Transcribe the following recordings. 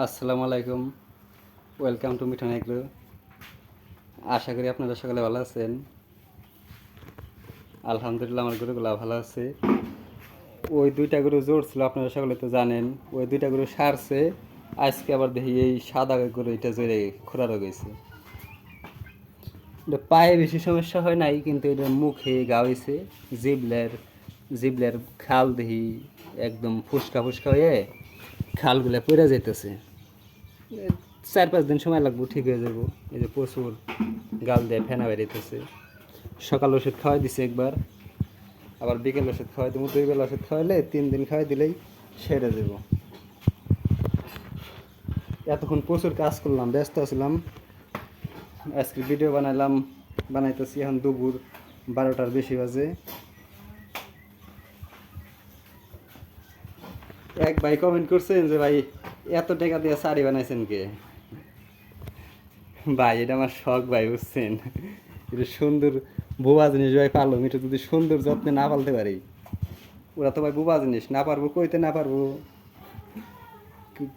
আসসালামু আলাইকুম। Welcome to Mithun Agro. আশা করি আপনারা সকালে ভালো আছেন। আলহামদুলিল্লাহ আমার গরুগুলো ভালো আছে। ওই দুইটা গরু জোর ছিল, আপনারা সকলে তো জানেন। ওই দুইটা গরু সারছে, আজকে আবার দেখি এই সাদা গরু এটা জোরে খোঁড়া রোগ হয়েছে। এটা পায়ে বেশি সমস্যা হয় নাই, কিন্তু এটা মুখে গা হয়েছে। জিবলের খাল দেখি একদম ফুসকা ফুসকা হয়ে খালগুলো পড়ে যাইতেছে। 4-5 দিন সময় লাগবে, ঠিক হয়ে যাবো। এই যে প্রচুর গাল দিয়ে ফেনা বেরিয়েছে। সকাল ওষুধ খাওয়াই দিছে একবার, আবার বিকেল ওষুধ খাওয়াই দেবো। 2 বেলা ওষুধ খাওয়াইলে 3 দিন খাওয়াই দিলেই সেরে যাব। এতক্ষণ প্রচুর কাজ করলাম, ব্যস্ত ছিলাম। আজকে ভিডিও বানাইতেছি। এখন দুপুর 12টার বেশি বাজে। এক ভাই কমেন্ট করছেন যে ভাই এত টাকা দিয়ে শাড়ি বানাইছেন কে? ভাই এটা আমার শখ ভাই, বুঝছেন। এটা সুন্দর বোবা জিনিস ভাই, পারলাম এটা যদি সুন্দর যত্নে না পালতে পারি। ওরা তো ভাই বোবা জিনিস, না পারবো কইতে, না পারবো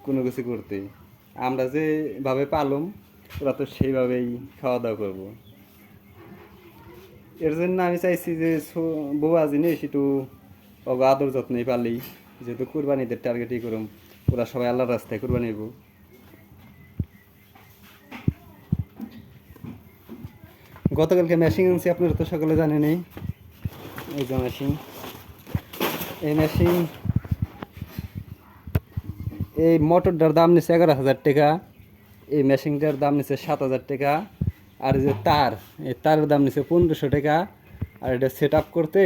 কোনো কিছু করতে। আমরা যেভাবে পালম ওরা তো সেইভাবেই খাওয়া দাওয়া করবো। এর জন্য আমি চাইছি যে বোবা জিনিস একটু আদর যত্নেই পালি। যেহেতু কুরবানিদের টার্গেটই করুম, ওরা সবাই আল্লাহর রাস্তায় কুরবানি নেব। গতকালকে মেশিন আনছি, আপনারা তো সকলে জানেনই। এই যে মেশিন, এই মেশিন, এই মোটরটার দাম নিচ্ছে 11,000 টাকা। এই মেশিনটার দাম নিচ্ছে 7,000 টাকা। আর যে এই তারের দাম নিচ্ছে 1500 টাকা। আর এটা সেট আপ করতে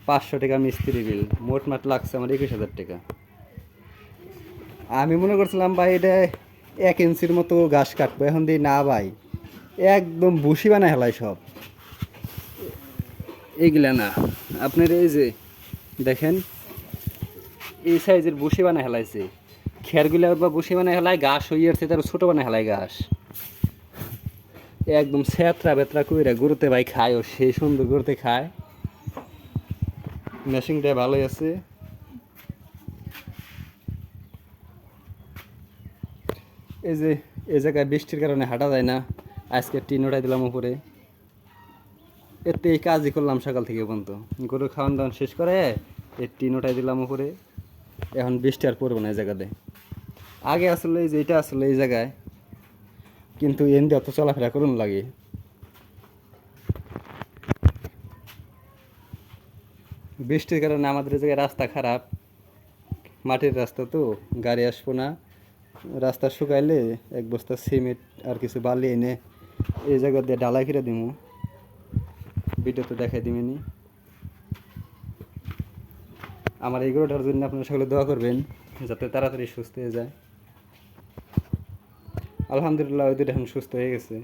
500 টাকা মিস্ত্রি বিল, মোটমাট লাগছে আমার 21,000 টাকা। আমি মনে করছিলাম ভাই এটা 1 ইঞ্চির মতো ঘাস কাটবো, এখন দিই না ভাই, একদম ভুসি বানায় হেলায় সব। এইগুলা না, আপনার এই যে দেখেন এই সাইজের ভুসি বানায় হেলাইছে। খেরগুলা বা বসে মানে হেলায়, ঘাস হয়ে আসছে তার ছোটো বানায় হেলায় ঘাস। একদম স্যাঁতরা বেতরা কইরা গরুতে ভাই খায়, ও সেই সুন্দর গরুতে খায়। মেশিনটা ভালোই আছে। এই যে এই জায়গায় বৃষ্টির কারণে হাঁটা যায় না, আজকে টিন ওঠাই দিলাম উপরে। এতে এই কাজই করলাম সকাল থেকে পর্যন্ত। গরু খাওয়ান দাওয়ান শেষ করে এই টিন ওঠাই দিলাম উপরে। এখন বৃষ্টি আর পড়বো না এই জায়গাতে। আগে আসলে এই যে এটা আসলে এই জায়গায়, কিন্তু এমনি অত চলাফেরা করুন লাগে। বৃষ্টির কারণে আমাদের এই জায়গায় রাস্তা খারাপ, মাটির রাস্তা তো গাড়ি আসবো না। রাস্তা শুকাইলে 1 বস্তা সিমেন্ট আর কিছু বালি এনে এই জায়গা দিয়ে ঢালাই করে দিমু। ভিডিওতে দেখাই দিবেনি। আমার এই গরুটার জন্য আপনারা সকলে দোয়া করবেন যাতে তাড়াতাড়ি সুস্থ হয়ে যায়। আলহামদুলিল্লাহ ওই দুটো এখন সুস্থ হয়ে গেছে।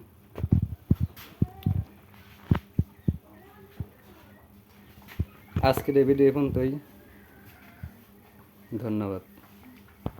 আজকের এই ভিডিও পর্যন্তই। ধন্যবাদ।